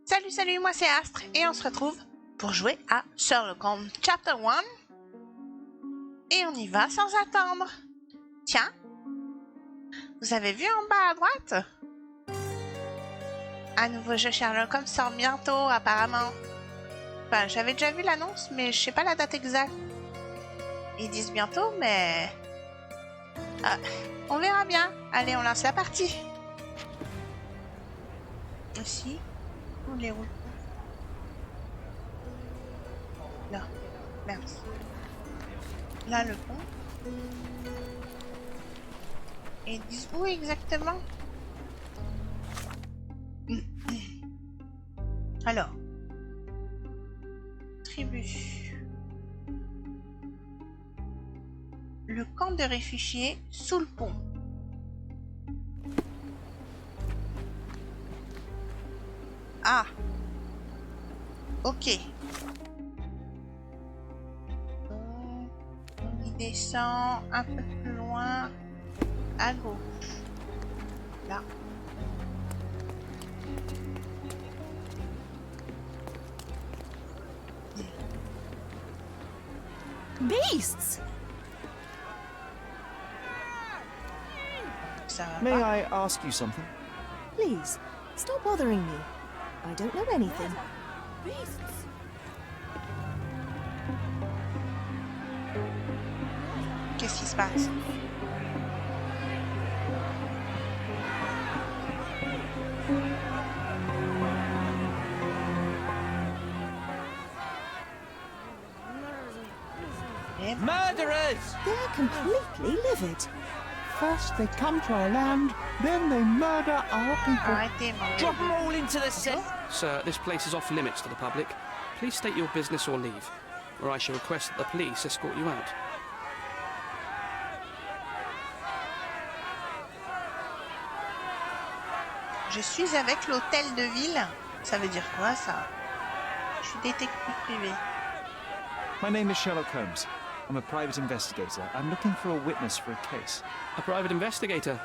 Salut, salut, moi c'est Astre et on se retrouve pour jouer à Sherlock Holmes Chapter 1. Et on y va sans attendre. Tiens, vous avez vu en bas à droite? Un nouveau jeu Sherlock Holmes sort bientôt apparemment. Enfin, j'avais déjà vu l'annonce mais je sais pas la date exacte. Ils disent bientôt mais... Ah, on verra bien. Allez, on lance la partie. Ici, on les roule. Là, merde. Là, le pont. Et ils disent où exactement? Alors. Tribu. Le camp de réfugiés sous le pont. Ah. Ok. On y descend un peu plus loin à gauche. Là. Beasts! May I ask you something? Please, stop bothering me. I don't know anything. Beasts! Qu'est-ce qui se passe? Murderers! They're completely livid. First they come to our land, then they murder our people. Arrêtez, mon Drop them all into the sea. Sir, this place is off limits to the public. Please state your business or leave, or I shall request that the police escort you out. Je suis avec l'hôtel de ville. Ça veut dire quoi, ça? Je suis détective privé. My name is Sherlock Holmes. I'm a private investigator. I'm looking for a witness for a case. A private investigator?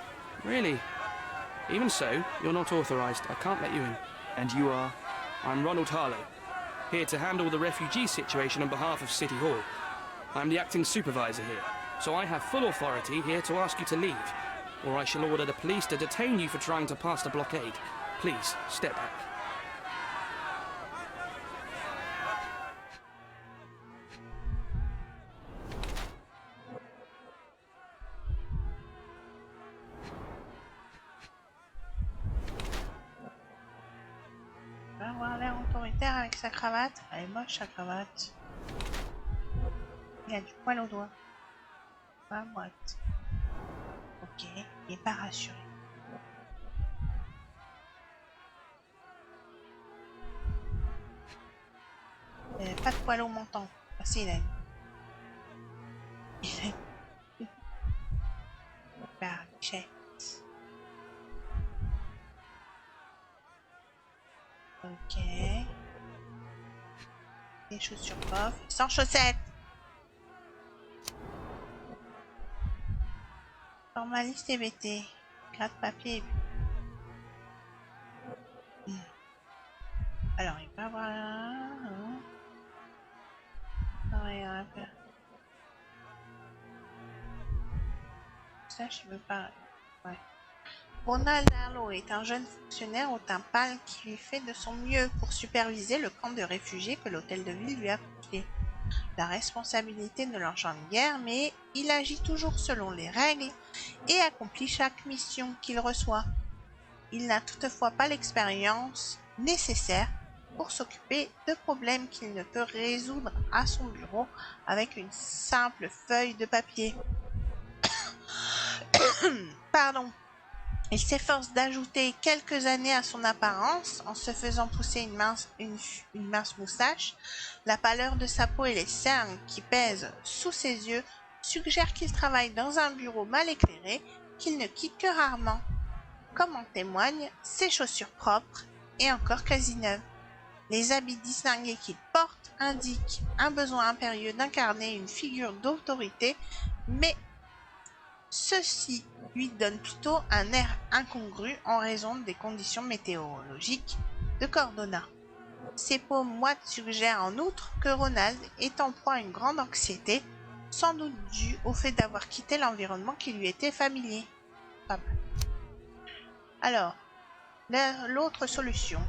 Really? Even so, you're not authorized. I can't let you in. And you are? I'm Ronald Harlow, here to handle the refugee situation on behalf of City Hall. I'm the acting supervisor here, so I have full authority here to ask you to leave, or I shall order the police to detain you for trying to pass the blockade. Please, step back. On va avoir l'air autoritaire avec sa cravate. Elle est moche sa cravate. Il a du poil au doigt. Pas moite. Ok, il est pas rassuré. Pas de poil au menton. Ah si, il a une. Barchette. Ok. Des chaussures bof. Sans chaussettes. Formaliste et BT. Gratte-papier. Alors, il va avoir là. Un peu. Ça, je veux pas. Ouais. Ronald Harlow est un jeune fonctionnaire au teint pâle qui fait de son mieux pour superviser le camp de réfugiés que l'hôtel de ville lui a confié. La responsabilité ne l'enchante guère, mais il agit toujours selon les règles et accomplit chaque mission qu'il reçoit. Il n'a toutefois pas l'expérience nécessaire pour s'occuper de problèmes qu'il ne peut résoudre à son bureau avec une simple feuille de papier. Pardon. Il s'efforce d'ajouter quelques années à son apparence en se faisant pousser une mince moustache. La pâleur de sa peau et les cernes qui pèsent sous ses yeux suggèrent qu'il travaille dans un bureau mal éclairé qu'il ne quitte que rarement. Comme en témoignent ses chaussures propres et encore quasi neuves. Les habits distingués qu'il porte indiquent un besoin impérieux d'incarner une figure d'autorité, mais ceci lui donne plutôt un air incongru en raison des conditions météorologiques de Cordona. Ses peaux moites suggèrent en outre que Ronald est en proie à une grande anxiété, sans doute due au fait d'avoir quitté l'environnement qui lui était familier. Pas mal. Alors, l'autre solution.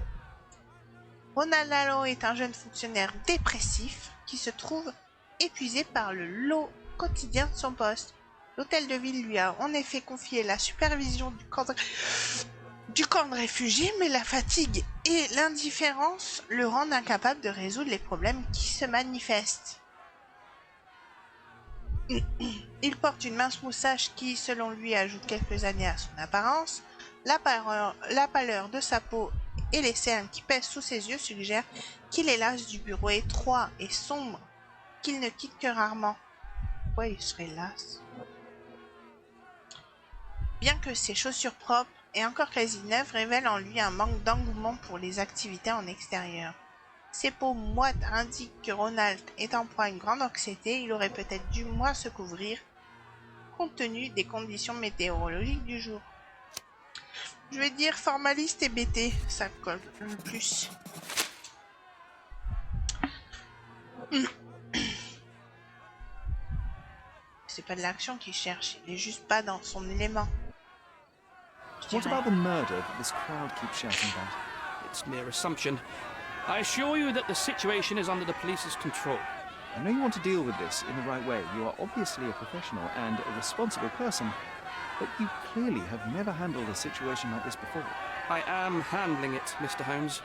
Ronald Lalo est un jeune fonctionnaire dépressif qui se trouve épuisé par le lot quotidien de son poste. L'hôtel de ville lui a en effet confié la supervision du camp de réfugiés, mais la fatigue et l'indifférence le rendent incapable de résoudre les problèmes qui se manifestent. Il porte une mince moustache qui, selon lui, ajoute quelques années à son apparence. La pâleur de sa peau et les cernes qui pèsent sous ses yeux suggèrent qu'il est las du bureau étroit et sombre qu'il ne quitte que rarement. Pourquoi il serait las? Bien que ses chaussures propres et encore quasi neuves révèlent en lui un manque d'engouement pour les activités en extérieur. Ses peaux moites indiquent que Ronald est en proie à une grande anxiété. Il aurait peut-être dû moins se couvrir compte tenu des conditions météorologiques du jour. Je vais dire formaliste et bêté, ça colle le plus. C'est pas de l'action qu'il cherche, il est juste pas dans son élément. What about the murder that this crowd keeps shouting about? It's mere assumption. I assure you that the situation is under the police's control. I know you want to deal with this in the right way. You are obviously a professional and a responsible person, but you clearly have never handled a situation like this before. I am handling it, Mr. Holmes.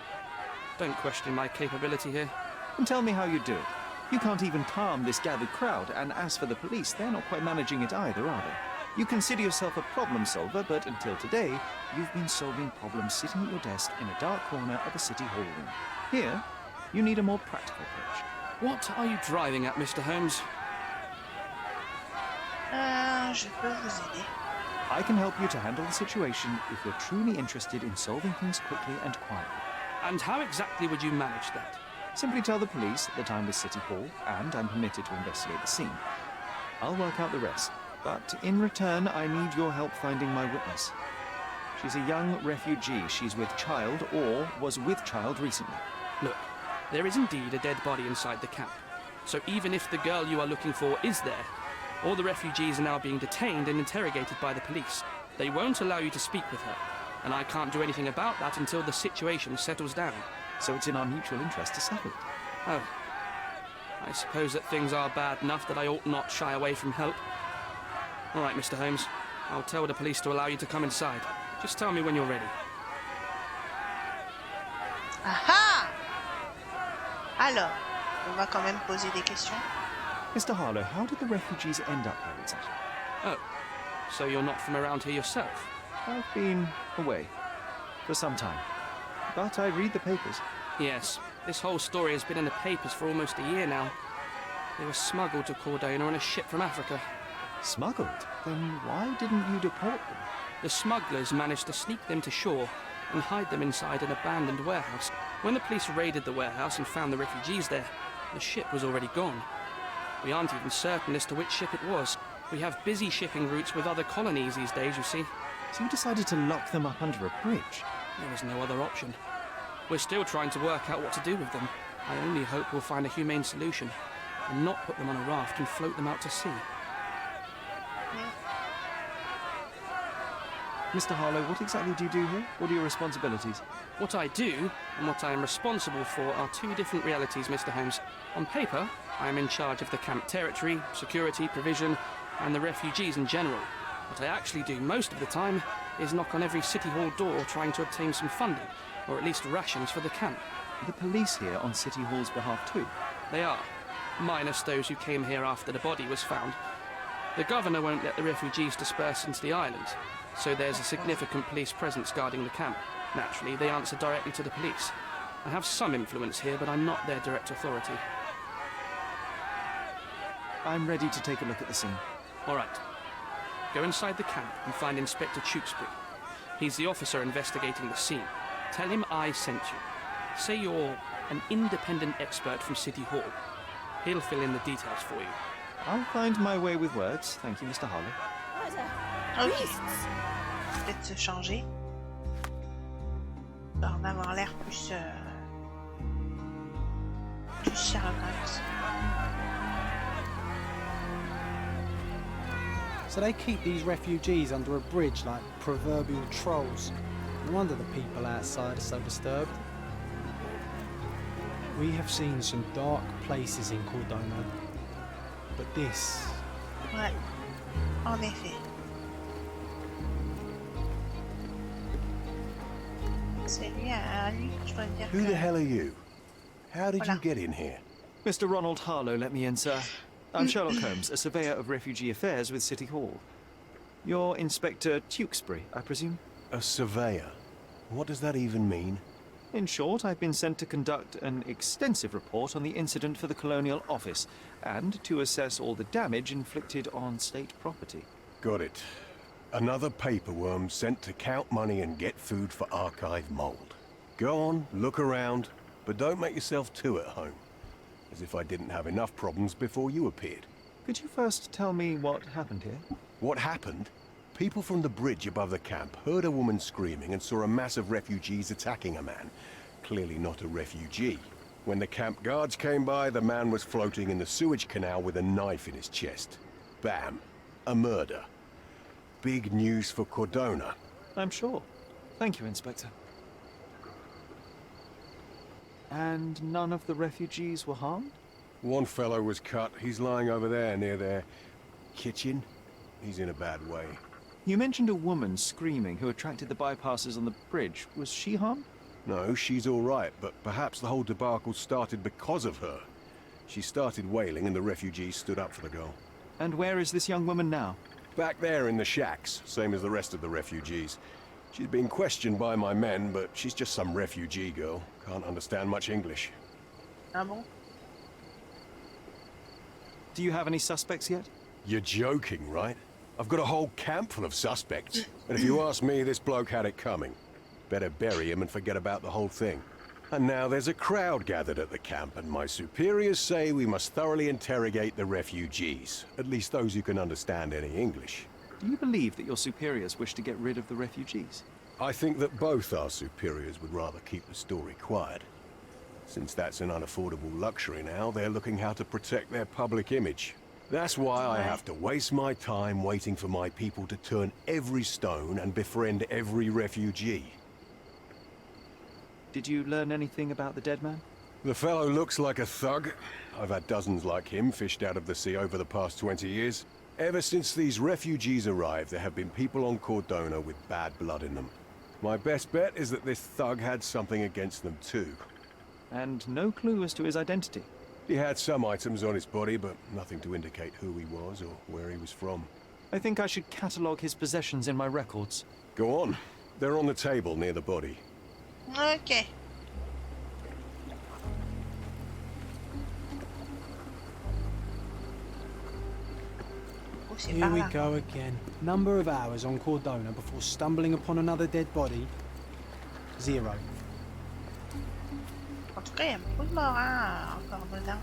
Don't question my capability here. And tell me how you do it. You can't even calm this gathered crowd, and as for the police, they're not quite managing it either, are they? You consider yourself a problem solver, but until today, you've been solving problems sitting at your desk in a dark corner of a city hall room. Here, you need a more practical approach. What are you driving at, Mr. Holmes? Je peux vous aider. I can help you to handle the situation if you're truly interested in solving things quickly and quietly. And how exactly would you manage that? Simply tell the police that I'm with City Hall and I'm permitted to investigate the scene. I'll work out the rest, but in return I need your help finding my witness. She's a young refugee. She's with child or was with child recently. Look, there is indeed a dead body inside the camp. So even if the girl you are looking for is there, all the refugees are now being detained and interrogated by the police. They won't allow you to speak with her, and I can't do anything about that until the situation settles down. So it's in our mutual interest to settle it. Oh. I suppose that things are bad enough that I ought not shy away from help. All right, Mr. Holmes. I'll tell the police to allow you to come inside. Just tell me when you're ready. Aha! Alors, on va quand même poser des questions. Mr. Harlow, how did the refugees end up here exactly? Oh, so you're not from around here yourself? I've been away for some time, but I read the papers. Yes, this whole story has been in the papers for almost a year now. They were smuggled to Cordona on a ship from Africa. Smuggled? Then why didn't you deport them? The smugglers managed to sneak them to shore and hide them inside an abandoned warehouse. When the police raided the warehouse and found the refugees there, the ship was already gone. We aren't even certain as to which ship it was. We have busy shipping routes with other colonies these days, you see. So you decided to lock them up under a bridge? There was no other option. We're still trying to work out what to do with them. I only hope we'll find a humane solution and not put them on a raft and float them out to sea. Mr. Harlow, what exactly do you do here? What are your responsibilities? What I do and what I am responsible for are two different realities, Mr. Holmes. On paper, I am in charge of the camp territory, security, provision, and the refugees in general. What I actually do most of the time is knock on every city hall door trying to obtain some funding, or at least rations for the camp. The police here on City Hall's behalf too? They are, minus those who came here after the body was found. The governor won't let the refugees disperse into the island, so there's a significant police presence guarding the camp. Naturally, they answer directly to the police. I have some influence here, but I'm not their direct authority. I'm ready to take a look at the scene. All right. Go inside the camp and find Inspector Tewkesbury. He's the officer investigating the scene. Tell him I sent you. Say you're an independent expert from City Hall. He'll fill in the details for you. I'll find my way with words. Thank you, Mr. Harlow. Ok. Beasts! Peut-être se changer. Histoire d'avoir l'air plus... plus Sherlock Holmes. So they keep these refugees under a bridge like proverbial trolls. No wonder the people outside are so disturbed. We have seen some dark places in Cordona, but this... Ouais. En effet. C'est lui à lui que je dois dire Who que... the hell are you? How did you Voilà. get in here? Mr. Ronald Harlow let me in, sir. I'm Sherlock Holmes, a surveyor of refugee affairs with City Hall. You're Inspector Tewkesbury, I presume? A surveyor? What does that even mean? In short, I've been sent to conduct an extensive report on the incident for the Colonial Office and to assess all the damage inflicted on state property. Got it. Another paperworm sent to count money and get food for archive mold. Go on, look around, but don't make yourself too at home. As if I didn't have enough problems before you appeared. Could you first tell me what happened here? What happened? People from the bridge above the camp heard a woman screaming and saw a mass of refugees attacking a man. Clearly not a refugee. When the camp guards came by, the man was floating in the sewage canal with a knife in his chest. Bam. A murder. Big news for Cordona. I'm sure. Thank you, Inspector. And none of the refugees were harmed? One fellow was cut. He's lying over there near their kitchen. He's in a bad way. You mentioned a woman screaming who attracted the bypassers on the bridge. Was she harmed? No, she's all right, but perhaps the whole debacle started because of her. She started wailing and the refugees stood up for the girl. And where is this young woman now? Back there in the shacks, same as the rest of the refugees. She's been questioned by my men, but she's just some refugee girl. Can't understand much English. Ah bon? Do you have any suspects yet? You're joking, right? I've got a whole camp full of suspects. And if you ask me, this bloke had it coming. Better bury him and forget about the whole thing. And now there's a crowd gathered at the camp, and my superiors say we must thoroughly interrogate the refugees. At least those who can understand any English. Do you believe that your superiors wish to get rid of the refugees? I think that both our superiors would rather keep the story quiet. Since that's an unaffordable luxury now, they're looking how to protect their public image. That's why I have to waste my time waiting for my people to turn every stone and befriend every refugee. Did you learn anything about the dead man? The fellow looks like a thug. I've had dozens like him fished out of the sea over the past 20 years. Ever since these refugees arrived, there have been people on Cordona with bad blood in them. My best bet is that this thug had something against them too. And no clue as to his identity? He had some items on his body, but nothing to indicate who he was or where he was from. I think I should catalogue his possessions in my records. Go on. They're on the table near the body. Ok. Oh, c'est Here par we là. go again. Number of hours on Cordona before stumbling upon another dead body. 0. En tout cas, il y a beaucoup de morts, hein, encore dedans.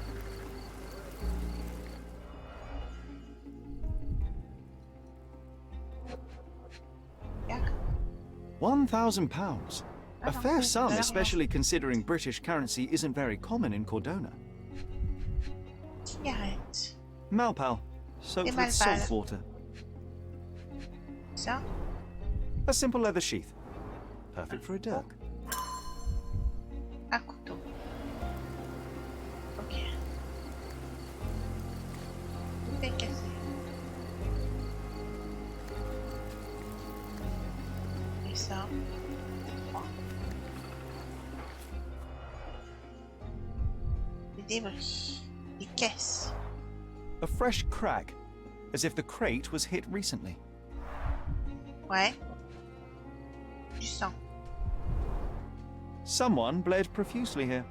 Regarde. £1,000. A Ah, fair oui, sum, alors, especially considering British currency isn't very common in Cordona. Cigarette. Malpal, soaked Et with Malpal. salt water. Ça. A simple leather sheath. Perfect for a dirk. Un couteau. Ok. Tout est cassé. Et ça. Des débris. Des caisses. A fresh crack, as if the crate was hit recently. Ouais. Du sang. Someone bled profusely here.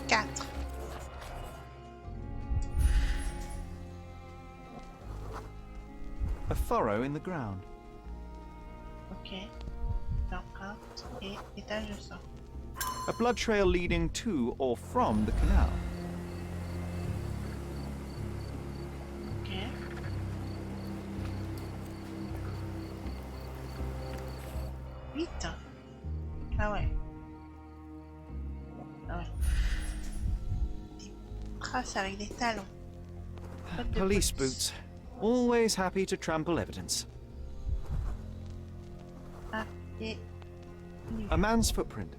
Quatre. A furrow in the ground. Ok. L'empreinte et étage de sang. A blood trail leading to or from the canal. traces avec des talons. Bottes de Police police. boots. Always happy to trample evidence. Ah, et... A man's footprint.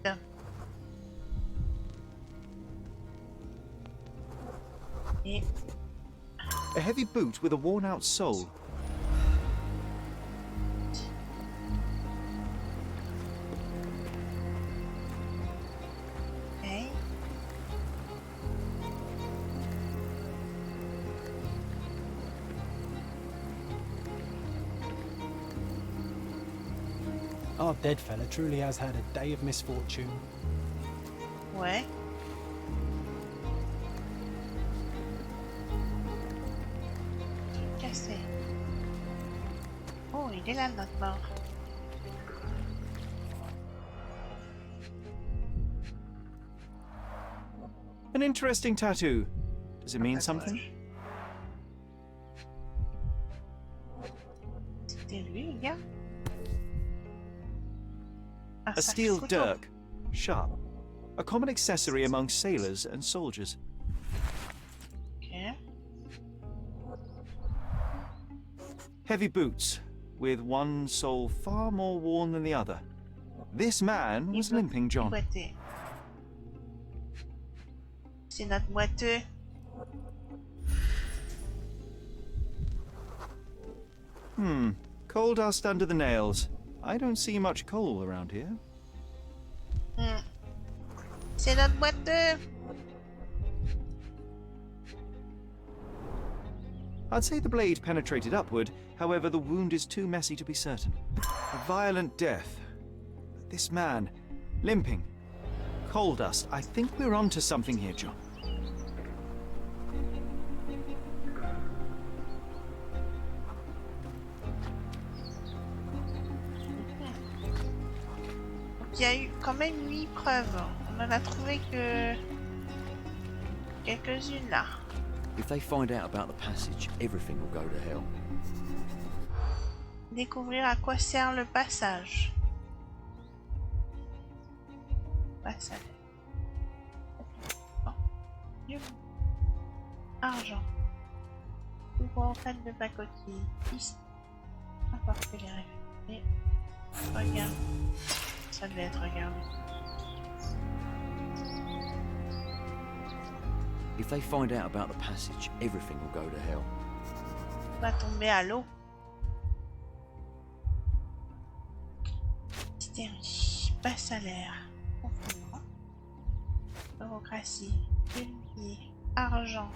Bien. Et... A heavy boot with a worn-out sole. Okay. Our dead fella truly has had a day of misfortune. Ouais. Truc cassé. Oh, il est là, notre mort. An interesting tattoo. Does it mean something? C'était lui, le gars? Un A sac steel photo. dirk. Sharp. A common accessory among sailors and soldiers. Ok. Heavy boots, with one sole far more worn than the other. This man was limping John. Boiteux. C'est notre boiteux. Coal dust under the nails. I don't see much coal around here. Hmm. C'est notre boiteux. I'd say the blade penetrated upward, however the wound is too messy to be certain. A violent death. This man, limping. Coal dust. I think we're onto something here, John. Il y a eu quand même 8 preuves. On en a trouvé que quelques-unes là. If they find out about the passage, everything will go to hell. Découvrir à quoi sert le passage. Passage. Bon. Mieux. Argent. Pouvoir de pacotille. Piste. Apporter les réfugiés. Regarde. Ça devait être regardé. If they find out about the passage, everything will go to hell. On va tomber à l'eau. Hystérie. Bas salaire. Confinement. Bureaucratie. Publier. Argent.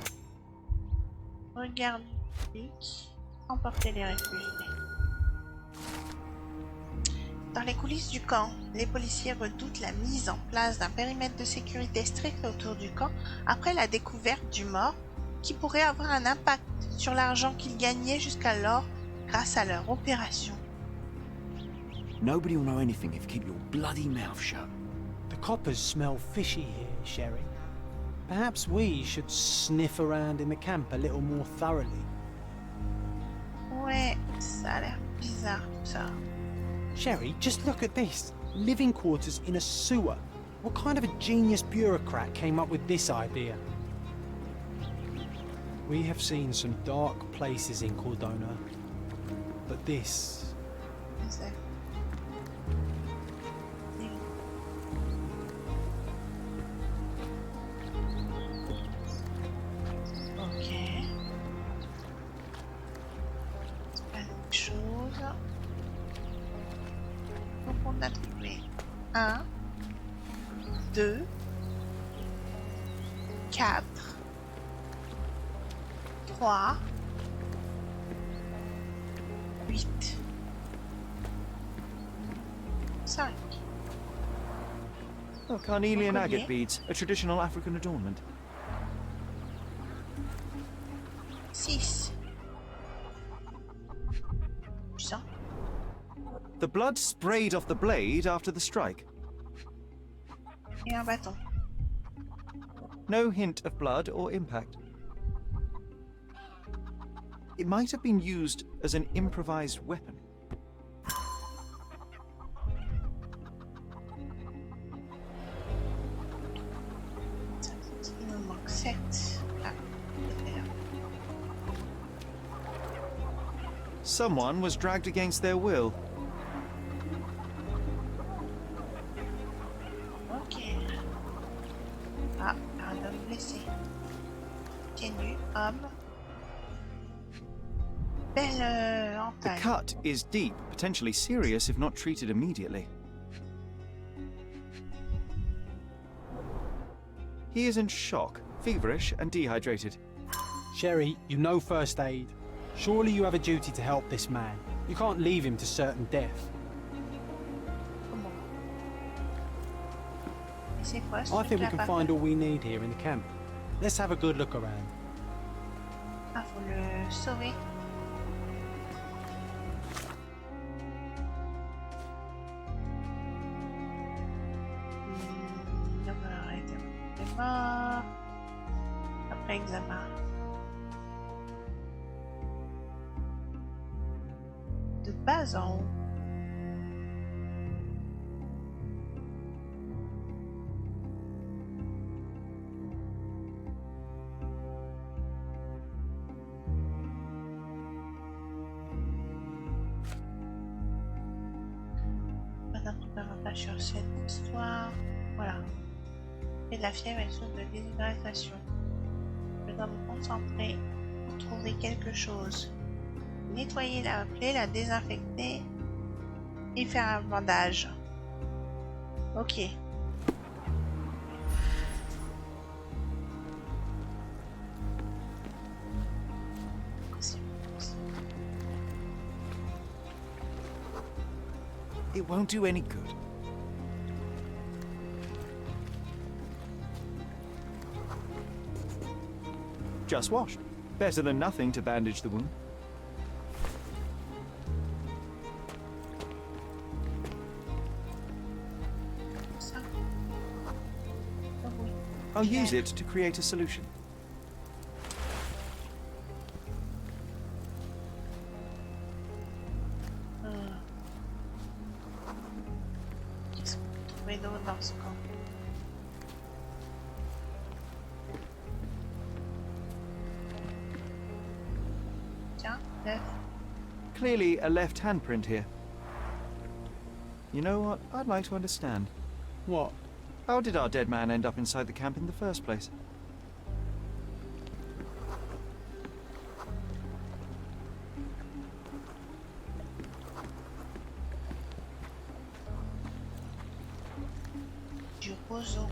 Regard du public. Emporter les réfugiés. Dans les coulisses du camp, les policiers redoutent la mise en place d'un périmètre de sécurité strict autour du camp après la découverte du mort qui pourrait avoir un impact sur l'argent qu'ils gagnaient jusqu'alors grâce à leur opération. Nobody will know anything if you keep your bloody mouth shut. The coppers smell fishy here, Sherry. Perhaps we should sniff around in the camp a little more thoroughly. Ouais, ça a l'air bizarre tout ça. Sherry, just look at this. Living quarters in a sewer. What kind of a genius bureaucrat came up with this idea? We have seen some dark places in Cordona, but this... Exact. Ok. C'est pas la même chose. Donc on a trouvé 1, 2, 4, 3, 8, 5. Oh, carnelian Collier. agate beads, a traditional African adornment. 6. Puissant. The blood sprayed off the blade after the strike. Et un bâton. No hint of blood or impact. It might have been used as an improvised weapon. Ça, c'est ce qui nous Someone was dragged against their will. Ok. Ah, un homme blessé. Continue, homme. Belle The entaille. cut is deep, potentially serious if not treated immediately. He is in shock, feverish and dehydrated. Sherry, you know first aid. Surely you have a duty to help this man. You can't leave him to certain death. Comment? Et c'est quoi ce I think we truc-là, can par find contre? all we need here in the camp. Let's have a good look around. Ah, faut le sauver. Est mort. Après examen. De bas en haut. Pas davantage sur cette histoire. Voilà. Et de la fièvre et souffre de déshydratation. Je dois me concentrer pour trouver quelque chose. Nettoyer la plaie, la désinfecter et faire un bandage. Ok. It won't do any good. Just washed. Better than nothing to bandage the wound. Ça. Oh oui. I'll use it to create a solution. Qu'est-ce qu'on peut trouver d'autre dans ce camp? Tiens, l'œuf. Clearly a left handprint here. You know what? I'd like to understand. What? How did our dead man end up inside the camp in the first place? Du roseau.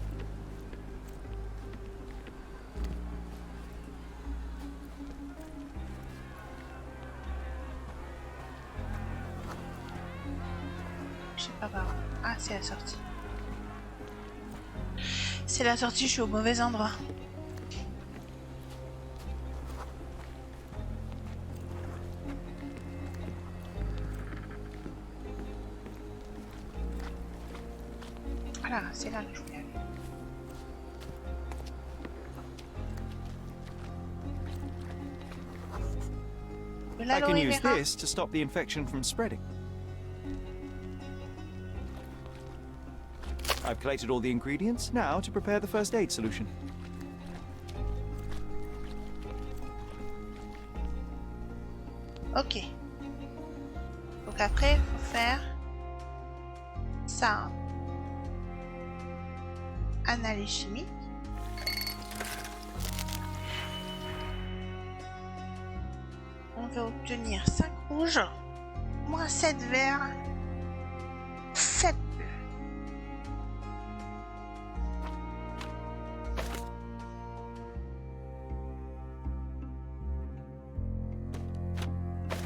Je sais pas par où. Ah, c'est la sortie. C'est la sortie, je suis au mauvais endroit. Voilà, c'est là que je voulais aller. De I l'aloe can use vera. this to stop the infection from spreading. I've collated all the ingredients, now to prepare the first aid solution. Ok. Donc après, il faut faire ça. Analyse chimique. On veut obtenir 5 rouges, moins 7 verts, 7 bleus.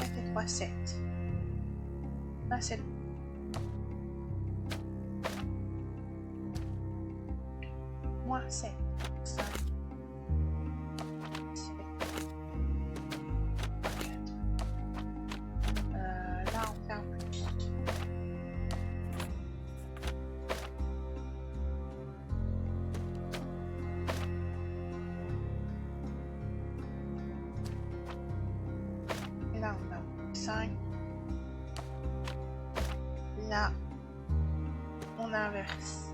Et 3, 7. Là, c'est le moins 7. 5. 7. Là, on fait un plus. Et là, on a 5. Là, on inverse.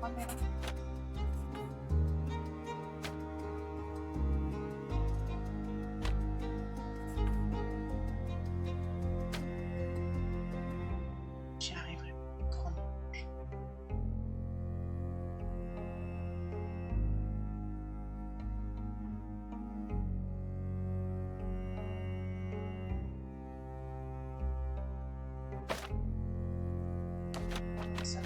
caméra. J'y arriverai pas trop. Ça.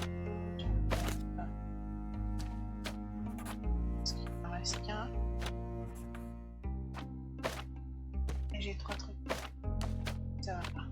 Parce qu'il en reste qu'un. Et j'ai 3 trucs. Ça va pas.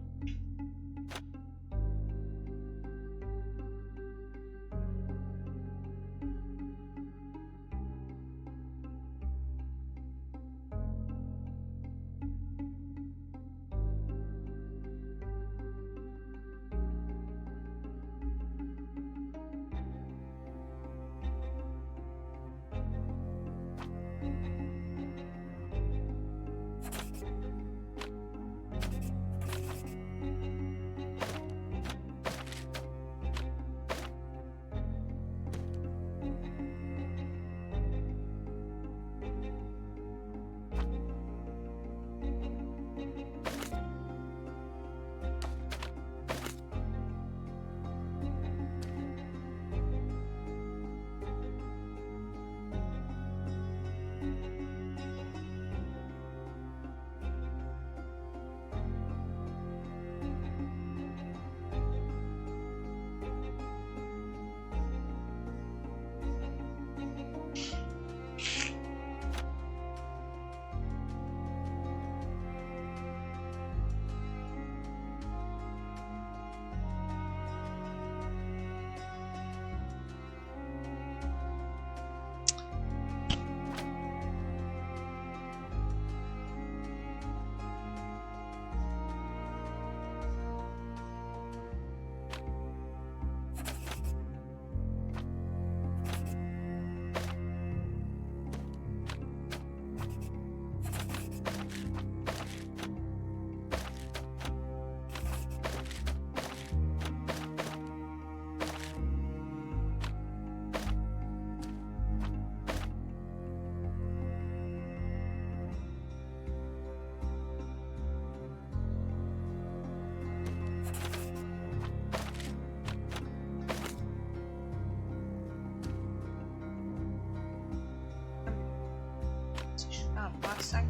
Si je fais un point 5,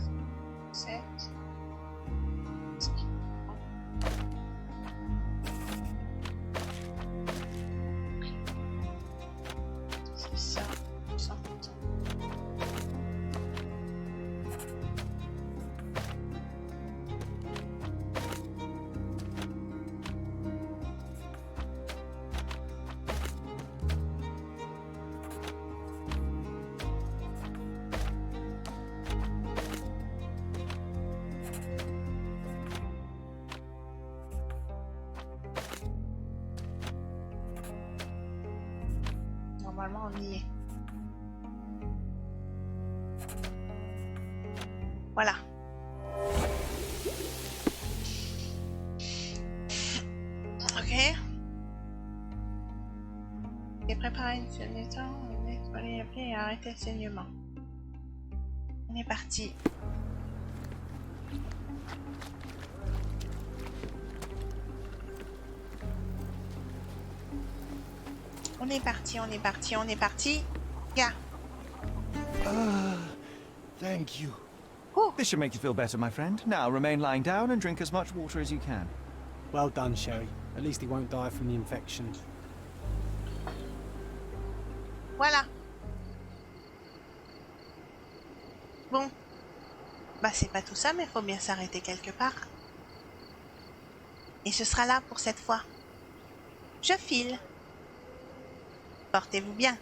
7. C'est ça, 100%. Normalement, on y est. Voilà. Ok. Et préparer une seule des temps, nettoyer les pieds et arrêter le saignement. On est parti. On est parti, on est parti, on est parti. Gars. Thank you. This should make you feel better, my friend. Now remain lying down and drink as much water as you can. Well done, Sherry. At least he won't die from the infection. Voilà. Bon. Bah c'est pas tout ça, mais faut bien s'arrêter quelque part. Et ce sera là pour cette fois. Je file. Portez-vous bien.